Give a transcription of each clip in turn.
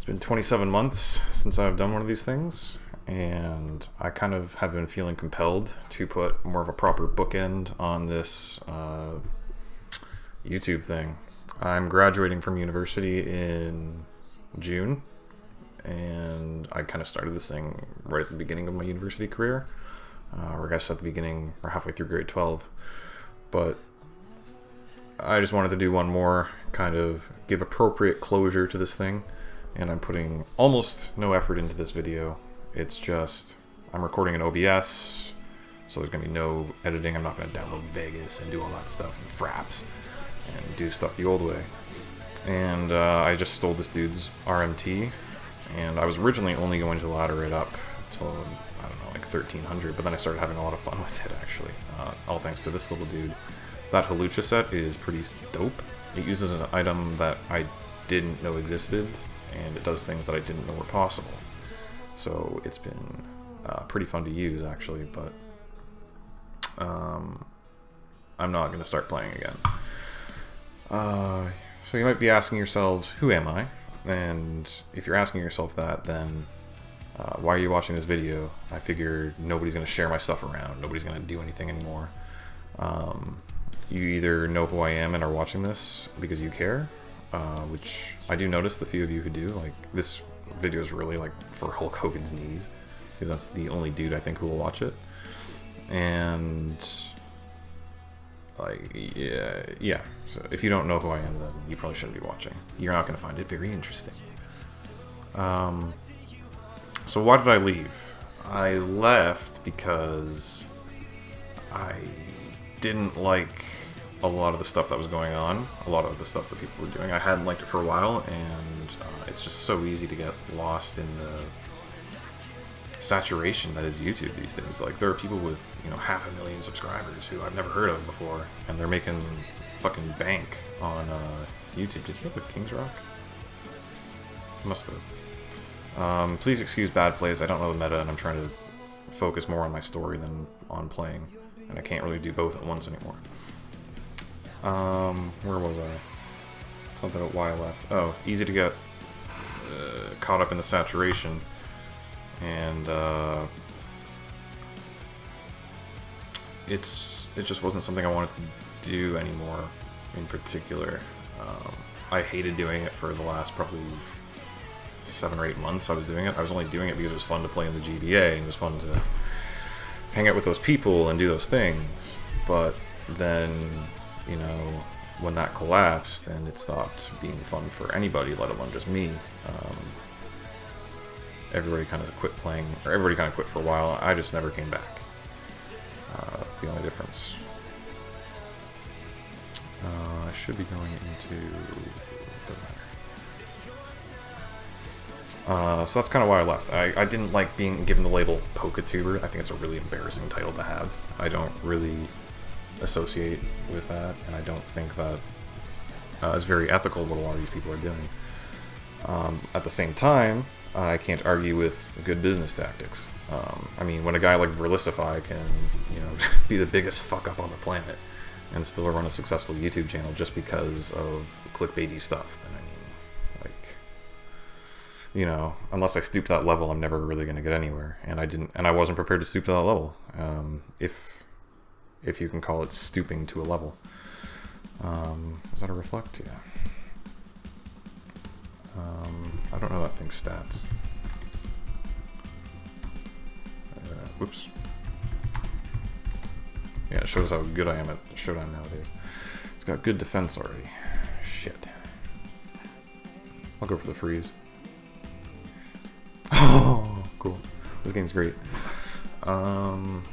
It's been 27 months since I've done one of these things, and I kind of have been feeling compelled to put more of a proper bookend on this YouTube thing. I'm graduating from university in June, and I kind of started this thing right at the beginning of my university career, or I guess at the beginning or halfway through grade 12. But I just wanted to do one more, kind of give appropriate closure to this thing, and I'm putting almost no effort into this video. It's just, I'm recording in OBS, so there's going to be no editing. I'm not going to download Vegas and do all that stuff and fraps and do stuff the old way. And I just stole this dude's RMT, and I was originally only going to ladder it up till, I don't know, like 1300, but then I started having a lot of fun with it, actually. All thanks to this little dude. That Halucha set is pretty dope. It uses an item that I didn't know existed, and it does things that I didn't know were possible. So it's been pretty fun to use, actually, but I'm not going to start playing again. So you might be asking yourselves, who am I? And if you're asking yourself that, then why are you watching this video? I figure nobody's going to share my stuff around. Nobody's going to do anything anymore. You either know who I am and are watching this because you care, which I do notice the few of you who do. Like, this video is really like for Hulk Hogan's knees, because that's the only dude I think who will watch it. And like, yeah. So if you don't know who I am, then you probably shouldn't be watching. You're not going to find it very interesting. So why did I leave? I left because I didn't like a lot of the stuff that was going on, a lot of the stuff that people were doing. I hadn't liked it for a while, and it's just so easy to get lost in the saturation that is YouTube these days. Like, there are people with, 500,000 subscribers who I've never heard of before, and they're making fucking bank on YouTube. Did he have a King's Rock? He must have. Please excuse bad plays. I don't know the meta, and I'm trying to focus more on my story than on playing, and I can't really do both at once anymore. Where was I? Something about why I left. Oh, easy to get caught up in the saturation, and it just wasn't something I wanted to do anymore. In particular, I hated doing it for the last probably 7 or 8 months. I was doing it. I was only doing it because it was fun to play in the GBA, and it was fun to hang out with those people and do those things. But then, when that collapsed and it stopped being fun for anybody, let alone just me, everybody kind of quit playing, or everybody kind of quit for a while. I just never came back. That's the only difference. I should be going into... so that's kind of why I left. I didn't like being given the label Poketuber. I think it's a really embarrassing title to have. I don't really associate with that, and I don't think that is very ethical what a lot of these people are doing. At the same time, I can't argue with good business tactics. I mean, when a guy like Verlisify can, be the biggest fuck up on the planet and still run a successful YouTube channel just because of clickbaity stuff, then unless I stoop to that level, I'm never really going to get anywhere. And I wasn't prepared to stoop to that level. If you can call it stooping to a level. Is that a reflect? Yeah. I don't know that thing's stats. Whoops. Yeah, it shows how good I am at Showdown nowadays. It's got good defense already. Shit. I'll go for the freeze. Oh, cool. This game's great. And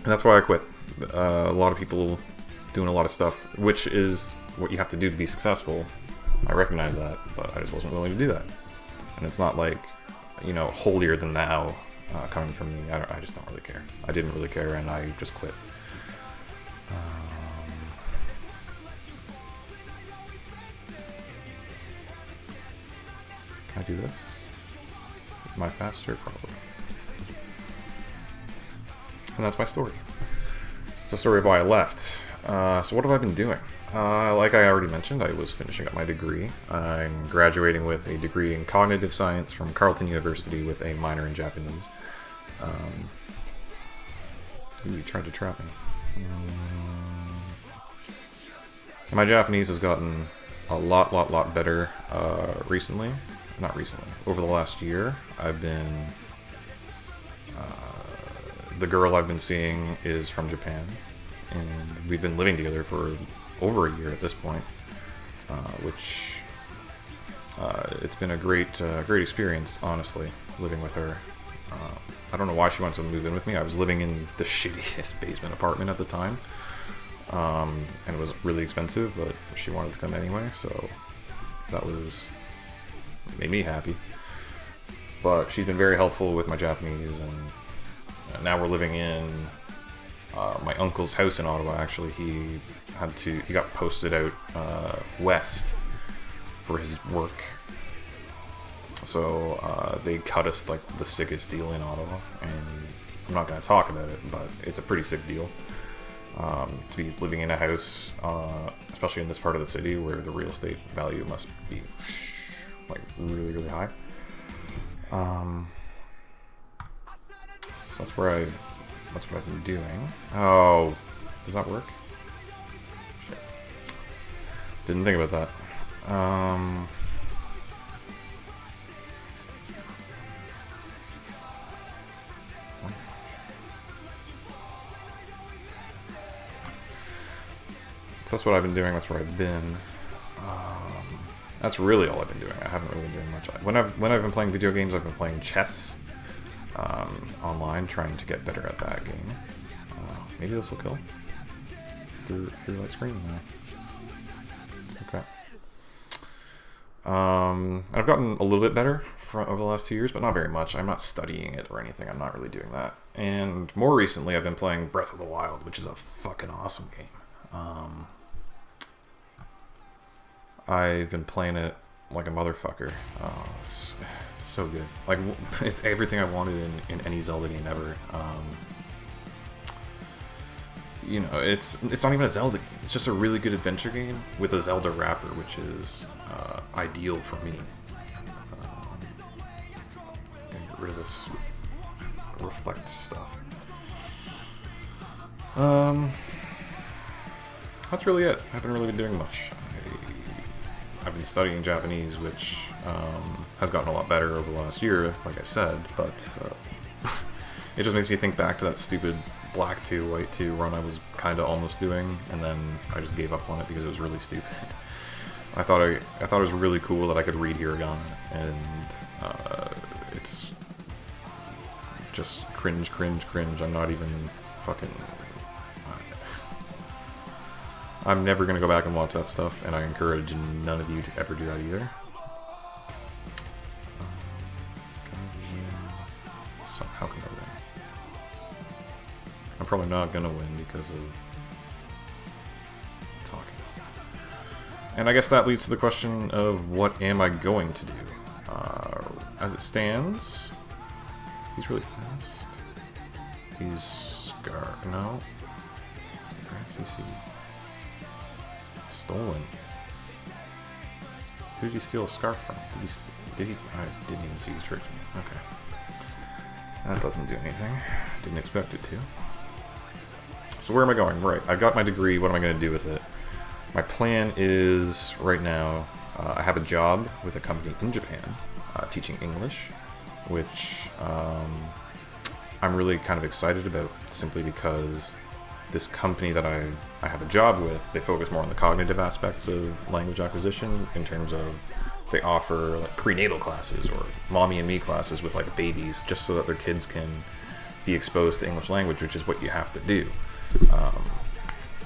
that's why I quit. A lot of people doing a lot of stuff, which is what you have to do to be successful. I recognize that, but I just wasn't willing to do that. And it's not like, holier than thou coming from me. I just don't really care. I didn't really care, and I just quit. Can I do this? Am I faster? Probably. And that's my story. It's the story of why I left. So what have I been doing? Like I already mentioned, I was finishing up my degree. I'm graduating with a degree in cognitive science from Carleton University with a minor in Japanese. Ooh, you tried to trap me. And my Japanese has gotten a lot better recently. Not recently. Over the last year, I've been... the girl I've been seeing is from Japan, and we've been living together for over a year at this point, which it's been a great experience, honestly, living with her. I don't know why she wanted to move in with me. I was living in the shittiest basement apartment at the time, and it was really expensive, but she wanted to come anyway, so that made me happy. But she's been very helpful with my Japanese, and now we're living in my uncle's house in Ottawa. Actually, he got posted out west for his work, so they cut us like the sickest deal in Ottawa, and I'm not going to talk about it, but it's a pretty sick deal to be living in a house, especially in this part of the city where the real estate value must be like really high. So that's what I've been doing. Oh, does that work? Shit. Didn't think about that. So that's what I've been doing. That's where I've been. That's really all I've been doing. I haven't really been doing much. When I've been playing video games, I've been playing chess online, trying to get better at that game. Maybe this will kill through light screen. Okay. I've gotten a little bit better over the last 2 years, but not very much. I'm not studying it or anything. I'm not really doing that. And more recently, I've been playing Breath of the Wild, which is a fucking awesome game. I've been playing it like a motherfucker. It's so good. Like, it's everything I wanted in any Zelda game ever. You know, it's not even a Zelda game. It's just a really good adventure game with a Zelda wrapper, which is ideal for me. Get rid of this reflect stuff. That's really it. I haven't really been doing much. I've been studying Japanese, which has gotten a lot better over the last year, like I said, but it just makes me think back to that stupid black 2, white 2 run I was kind of almost doing, and then I just gave up on it because it was really stupid. I thought it was really cool that I could read Hiragana, and it's just cringe. I'm not even fucking... I'm never going to go back and watch that stuff, and I encourage none of you to ever do that either. So, how can I win? I'm probably not going to win because of talking. And I guess that leads to the question of what am I going to do? As it stands, he's really fast. He's Scar. No. CC. Stolen. Who did he steal a scarf from? Did he? I didn't even see he tricked me. Okay. That doesn't do anything. Didn't expect it to. So where am I going? Right. I've got my degree. What am I going to do with it? My plan is, right now, I have a job with a company in Japan, teaching English, which I'm really kind of excited about, simply because this company that I have a job with, they focus more on the cognitive aspects of language acquisition, in terms of they offer like prenatal classes or mommy and me classes with like babies, just so that their kids can be exposed to English language, which is what you have to do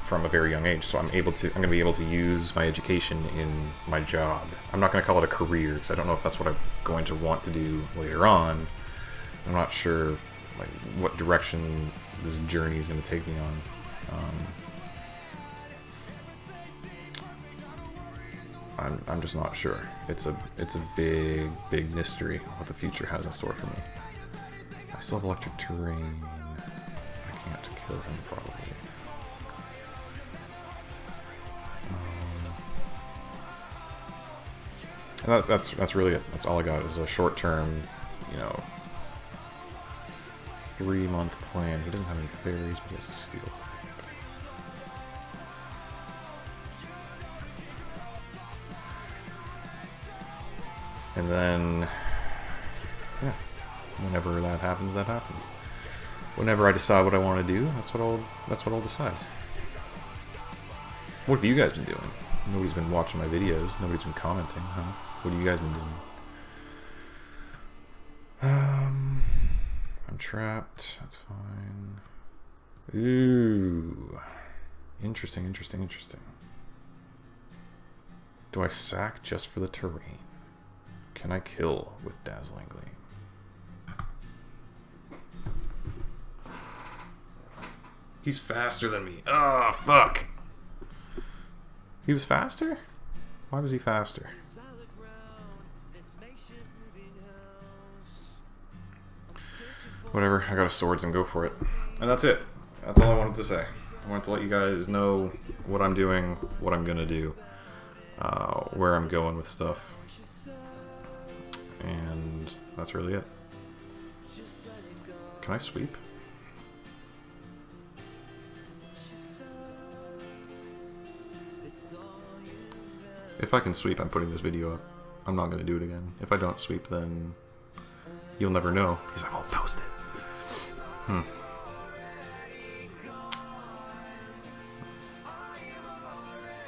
from a very young age. So I'm going to be able to use my education in my job. I'm not going to call it a career, because I don't know if that's what I'm going to want to do later on. I'm not sure like what direction this journey is going to take me on. I'm just not sure. It's a big mystery what the future has in store for me. I still have electric terrain. I can't kill him probably. And that's really it. That's all I got is a short-term, you know, 3-month plan. He doesn't have any fairies, but he has a steel type. And then, yeah, whenever that happens, that happens. Whenever I decide what I want to do, that's what I'll decide. What have you guys been doing? Nobody's been watching my videos. Nobody's been commenting, huh? What have you guys been doing? I'm trapped. That's fine. Ooh. Interesting, interesting, interesting. Do I sack just for the terrain? Can I kill with Dazzling Gleam? He's faster than me. Ah, fuck. He was faster? Why was he faster? Whatever, I got a swords and go for it. And that's it. That's all I wanted to say. I wanted to let you guys know what I'm doing, what I'm gonna do, where I'm going with stuff. And that's really it. Can I sweep? If I can sweep, I'm putting this video up. I'm not going to do it again. If I don't sweep, then you'll never know, because I won't post it.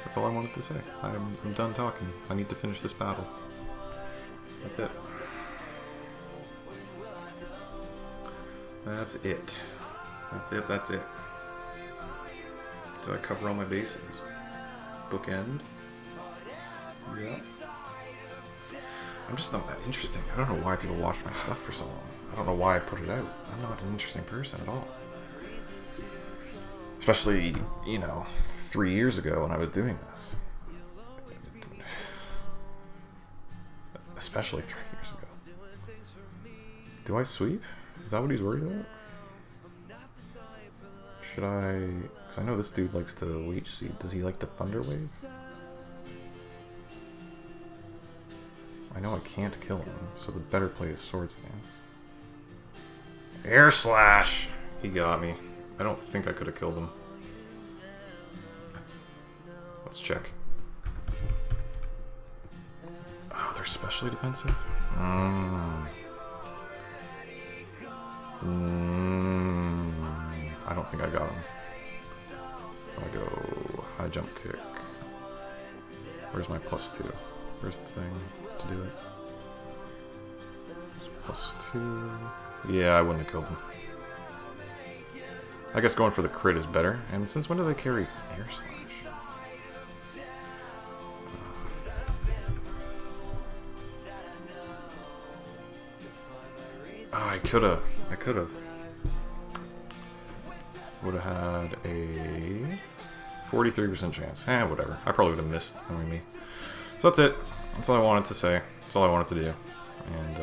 That's all I wanted to say. I'm done talking. I need to finish this battle. That's it. That's it. That's it, that's it. Did I cover all my bases? Bookend? Yeah. I'm just not that interesting. I don't know why people watch my stuff for so long. I don't know why I put it out. I'm not an interesting person at all. Especially, you know, 3 years ago when I was doing this. Especially 3 years ago. Do I sweep? Is that what he's worried about? Should I... Because I know this dude likes to leech seed. Does he like to thunder wave? I know I can't kill him, so the better play is sword stance. Air slash! He got me. I don't think I could have killed him. Let's check. Oh, they're specially defensive? I don't think I got him. If I go high jump kick. Where's my +2? Where's the thing to do it? +2. Yeah, I wouldn't have killed him. I guess going for the crit is better. And since when do they carry air slash? Oh, I could have. Would have had a 43% chance. Whatever. I probably would have missed knowing me. So that's it. That's all I wanted to say. That's all I wanted to do. And,